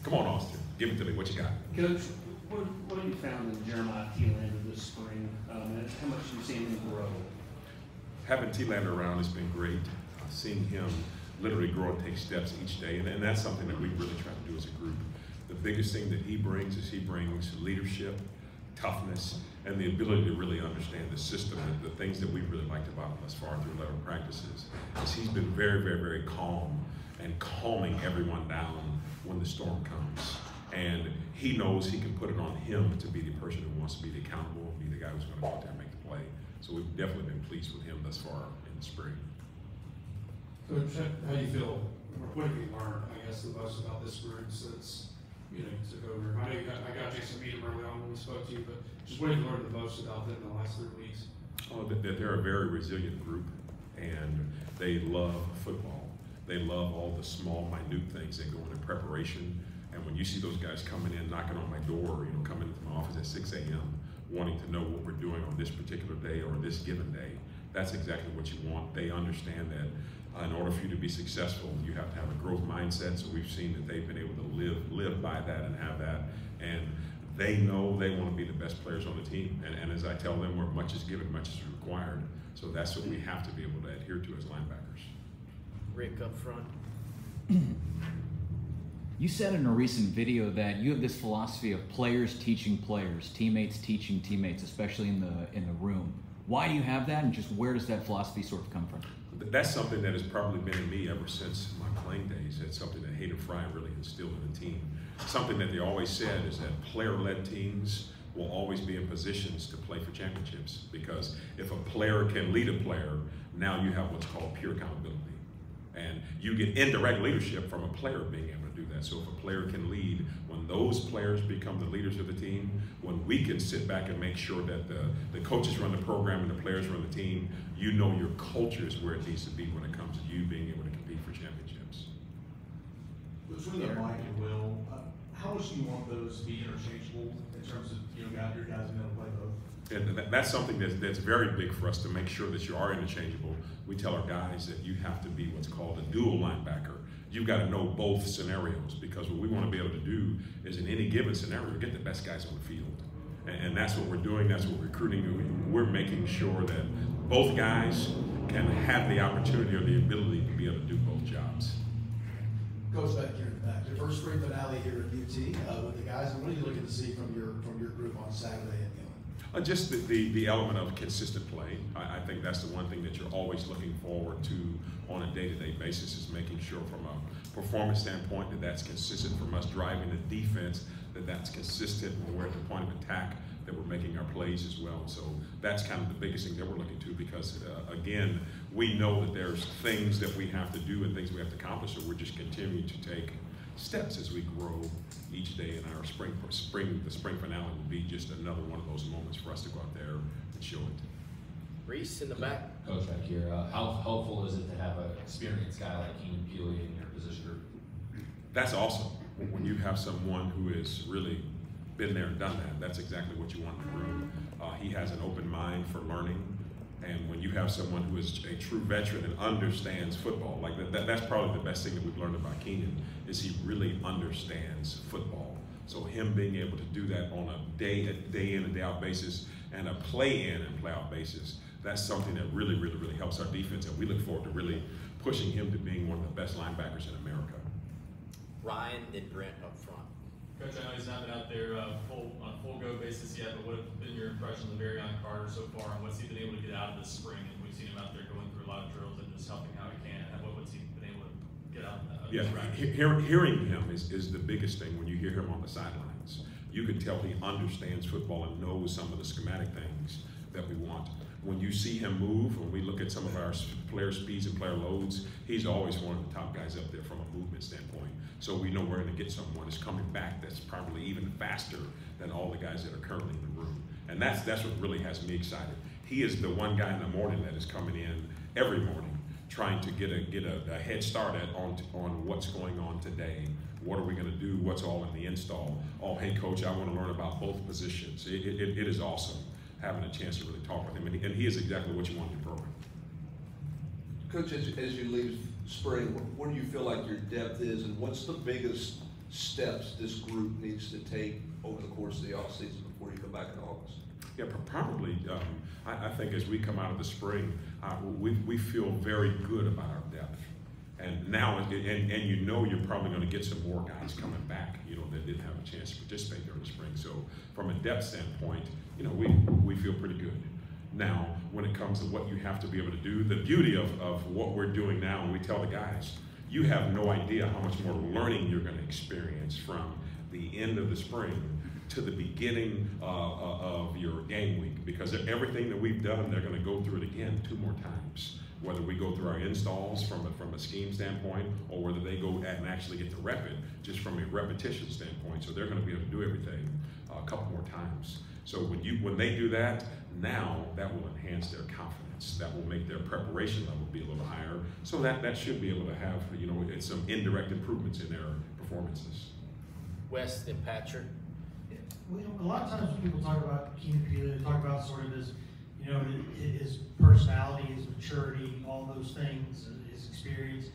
Come on, Austin. Give it to me. What you got? Coach, what have you found in Jeremiah Thielander this spring? And how much you've seen him grow? Having Thielander around has been great. Seeing him literally grow and take steps each day, and that's something that we really try to do as a group. The biggest thing that he brings is he brings leadership, toughness, and the ability to really understand the system. And the things that we really liked about him as far through 11 practices is he's been very, very, very calm and calming everyone down when the storm comes. And he knows he can put it on him to be the person who wants to be the accountable, be the guy who's going to go out there and make the play. So we've definitely been pleased with him thus far in the spring. Coach, how do you feel, or what have you learned, I guess, the most about this group since, you took over? I know I got a chance to meet him early on when we spoke to you, but just what have you learned the most about them in the last 3 weeks? Oh, that they're a very resilient group, and they love football. They love all the small, minute things that go into preparation. And when you see those guys coming in, knocking on my door, coming into my office at 6 a.m., wanting to know what we're doing on this particular day or this given day, that's exactly what you want. They understand that in order for you to be successful, you have to have a growth mindset. So we've seen that they've been able to live by that and have that. And they know they want to be the best players on the team. And as I tell them, where much is given, much is required. So that's what we have to be able to adhere to as linebackers. Rick up front. You said in a recent video that you have this philosophy of players teaching players, teammates teaching teammates, especially in the room. Why do you have that, and just where does that philosophy sort of come from? That's something that has probably been in me ever since my playing days. It's something that Hayden Fry really instilled in the team. Something that they always said is that player-led teams will always be in positions to play for championships, because if a player can lead a player, now you have what's called pure accountability. And you get indirect leadership from a player being able to do that. So if a player can lead, when those players become the leaders of the team, when we can sit back and make sure that the coaches run the program and the players run the team, you know your culture is where it needs to be when it comes to you being able to compete for championships. Between the Mike and Will, how much do you want those to be interchangeable in terms of your guys being able to play both? And that's something that's very big for us, to make sure that you are interchangeable. We tell our guys that you have to be what's called a dual linebacker. You've got to know both scenarios, because what we want to be able to do is, in any given scenario, get the best guys on the field. And that's what we're doing. That's what we're recruiting. We're making sure that both guys can have the opportunity or the ability to be able to do both jobs. Coach, back here in the back, your first spring finale here at UT with the guys, and what are you looking to see from your group on Saturday at Keenan? Just the element of consistent play. I think that's the one thing that you're always looking forward to on a day-to-day basis, is making sure from a performance standpoint that that's consistent, from us driving the defense, that's consistent when we're at the point of attack, that we're making our plays as well. So that's kind of the biggest thing that we're looking to, because again, we know that there's things that we have to do and things we have to accomplish, so we're just continuing to take steps as we grow each day. And our the spring finale will be just another one of those moments for us to go out there and show it. Reese in the back. Coach, back here, how helpful is it to have an experienced guy like Keenan, Pili in your position group? That's awesome. When you have someone who has really been there and done that, that's exactly what you want in the room. He has an open mind for learning. And when you have someone who is a true veteran and understands football, like that's probably the best thing that we've learned about Keenan, is he really understands football. So him being able to do that on a day in and day out basis, and a play in and play out basis, that's something that really, really, really helps our defense. And we look forward to really pushing him to being one of the best linebackers in America. Ryan and Brent up front. Coach, I know he's not been out there on a full go basis yet, but what have been your impressions of Arion Carter so far, and what's he been able to get out of this spring? And we've seen him out there going through a lot of drills and just helping how he can. And what's he been able to get out of Yeah, hearing him is the biggest thing. When you hear him on the sidelines, you can tell he understands football and knows some of the schematic things that we want. When you see him move, when we look at some of our player speeds and player loads, he's always one of the top guys up there from a movement standpoint. So we know we're going to get someone that's coming back that's probably even faster than all the guys that are currently in the room. And that's what really has me excited. He is the one guy in the morning that is coming in every morning trying to get a head start on what's going on today. What are we going to do? What's all in the install? Oh, hey, Coach, I want to learn about both positions. It is awesome having a chance to really talk with him. And he is exactly what you want in your program. Coach, as you leave spring, what do you feel like your depth is, and what's the biggest steps this group needs to take over the course of the offseason before you come back in August? Yeah, probably. I think as we come out of the spring, we feel very good about our depth. And now, and you know you're probably going to get some more guys coming back, you know, that didn't have a chance to participate during the spring. So from a depth standpoint, you know, we feel pretty good. Now, when it comes to what you have to be able to do, the beauty of what we're doing now, and we tell the guys, you have no idea how much more learning you're going to experience from the end of the spring to the beginning of your game week, because everything that we've done, they're going to go through it again 2 more times. Whether we go through our installs from a scheme standpoint, or whether they go and actually get to rep it just from a repetition standpoint. So they're going to be able to do everything a couple more times. So when they do that, now that will enhance their confidence. That will make their preparation level be a little higher. So that should be able to have, you know, some indirect improvements in their performances. Wes and Patrick. Well, a lot of times when people talk about Keenan Pili, they talk about sort of his, you know, his personality, his maturity, all those things, his experience.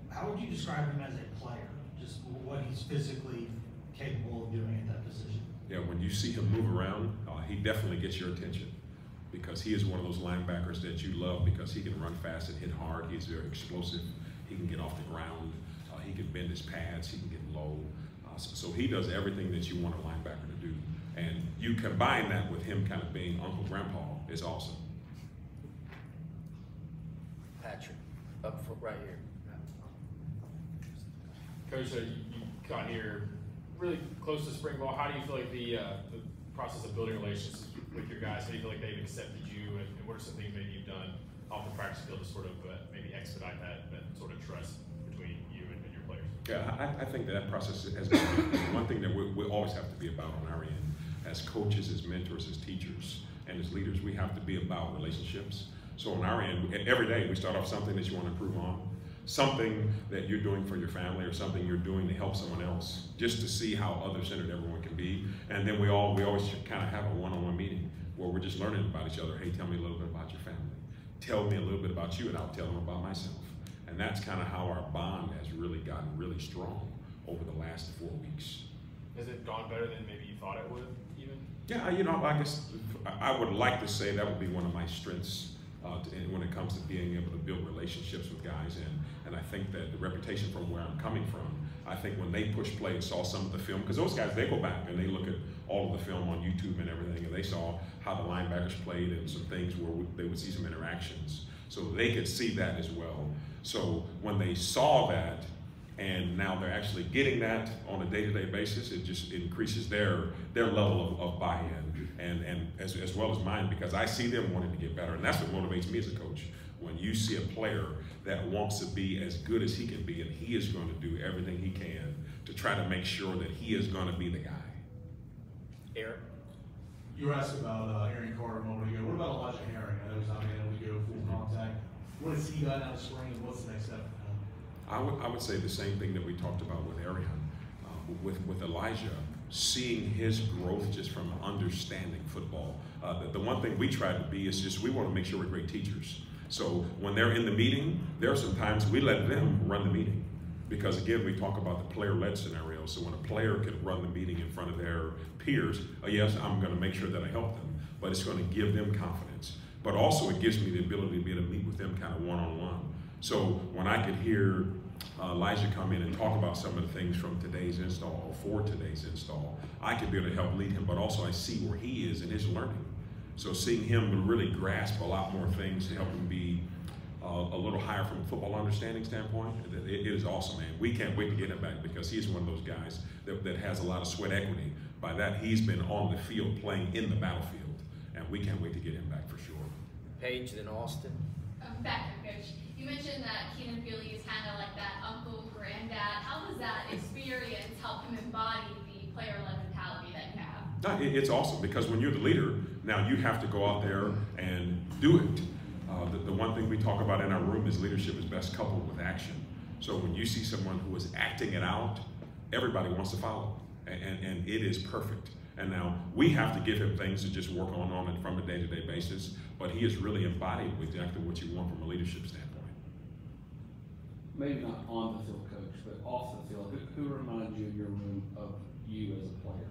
How would you describe him as a player? Just what he's physically capable of doing at that position? Yeah, when you see him move around, he definitely gets your attention, because he is one of those linebackers that you love, because he can run fast and hit hard. He's very explosive. He can get off the ground. He can bend his pads. He can get low. So he does everything that you want a linebacker to do. And you combine that with him kind of being Uncle Grandpa, is awesome. Patrick, up for, right here. Coach, you got here really close to spring ball. How do you feel like the process of building relationships with your guys? How do you feel like they've accepted you, and what are some things maybe you've done off the practice field to sort of maybe expedite that sort of trust between you and your players? Yeah, I think that process has been one thing that we always have to be about on our end. As coaches, as mentors, as teachers, and as leaders, we have to be about relationships. So on our end, every day we start off something that you want to improve on, something that you're doing for your family, or something you're doing to help someone else, just to see how other-centered everyone can be. And then we always kind of have a one-on-one meeting where we're just learning about each other. Hey, tell me a little bit about your family. Tell me a little bit about you, and I'll tell them about myself. And that's kind of how our bond has really gotten really strong over the last 4 weeks. Has it gone better than maybe you thought it would, even? Yeah, you know, I guess I would like to say that would be one of my strengths when it comes to being able to build relationships with guys. And I think that the reputation from where I'm coming from, I think when they push play and saw some of the film, because those guys, they go back and they look at all of the film on YouTube and everything, and they saw how the linebackers played and some things where they would see some interactions. So they could see that as well. So when they saw that, and now they're actually getting that on a day-to-day basis, it just increases their level of buy-in, and as well as mine, because I see them wanting to get better, and that's what motivates me as a coach. When you see a player that wants to be as good as he can be, and he is going to do everything he can to try to make sure that he is going to be the guy. Eric? You were asked about Aaron Carter a moment ago. What about Elijah Herring? I know he's not being able to go full contact. What has he got out of spring, and what's the next step for him? I would say the same thing that we talked about with Arian. With Elijah, seeing his growth just from understanding football. The one thing we try to be is just we want to make sure we're great teachers. So when they're in the meeting, there are some times we let them run the meeting. Because again, we talk about the player-led scenario. So when a player can run the meeting in front of their peers, yes, I'm going to make sure that I help them, but it's going to give them confidence. But also it gives me the ability to be able to meet with them kind of one-on-one. So when I could hear Elijah come in and talk about some of the things from today's install or for today's install, I could be able to help lead him, but also I see where he is in his learning. So seeing him really grasp a lot more things to help him be a little higher from a football understanding standpoint, it is awesome, man. We can't wait to get him back, because he's one of those guys that has a lot of sweat equity. By that, he's been on the field playing in the battlefield, and we can't wait to get him back for sure. Paige, then Austin. Back here, Coach. You mentioned that Keenan Pili is kind of like that uncle, granddad. How does that experience help him embody the player-led mentality that you have? No, it's awesome, because when you're the leader, now you have to go out there and do it. The one thing we talk about in our room is leadership is best coupled with action. So when you see someone who is acting it out, everybody wants to follow, and it is perfect. And now we have to give him things to just work on it from a day-to-day basis, but he is really embodied exactly what you want from a leadership standpoint. Maybe not on the field, Coach, but off the field, who reminds you of you as a player?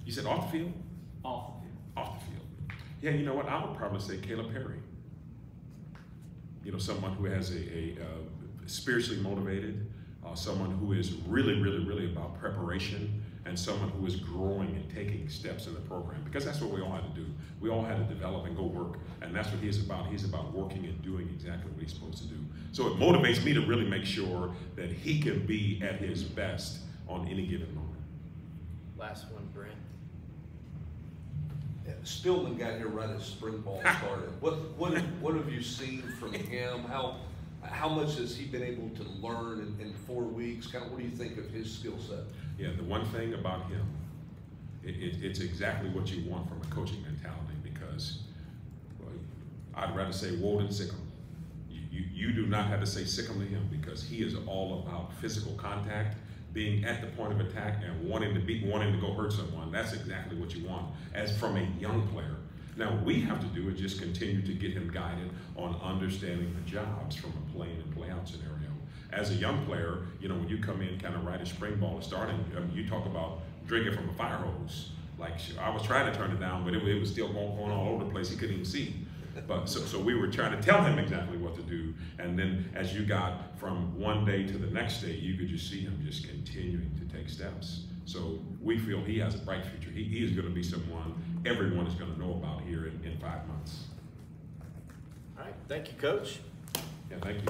You said off the field? Off the field. Off the field. Yeah, you know what? I would probably say Caleb Perry. You know, someone who has a spiritually motivated, someone who is really about preparation, and someone who is growing and taking steps in the program. Because that's what we all had to do. We all had to develop and go work, and that's what he's about. He's about working and doing exactly what he's supposed to do. So it motivates me to really make sure that he can be at his best on any given moment. Last one, Brent. Spillman got here right as spring ball started. What have you seen from him? How much has he been able to learn in 4 weeks? Kind of what do you think of his skill set? Yeah, the one thing about him, it's exactly what you want from a coaching mentality, because well, I'd rather say woe than sick 'em. You do not have to say sick 'em to him, because he is all about physical contact, being at the point of attack and wanting to go hurt someone. That's exactly what you want as from a young player. Now, what we have to do is just continue to get him guided on understanding the jobs from a play in and play out scenario. As a young player, you know, when you come in kind of right as spring ball is starting, I mean, you talk about drinking from a fire hose. Like, I was trying to turn it down, but it was still going all over the place. He couldn't even see. But so we were trying to tell him exactly what to do. And then as you got from one day to the next day, you could just see him just continuing to take steps. So we feel he has a bright future. He is going to be someone everyone is going to know about here in 5 months. All right, thank you, Coach. Yeah, thank you.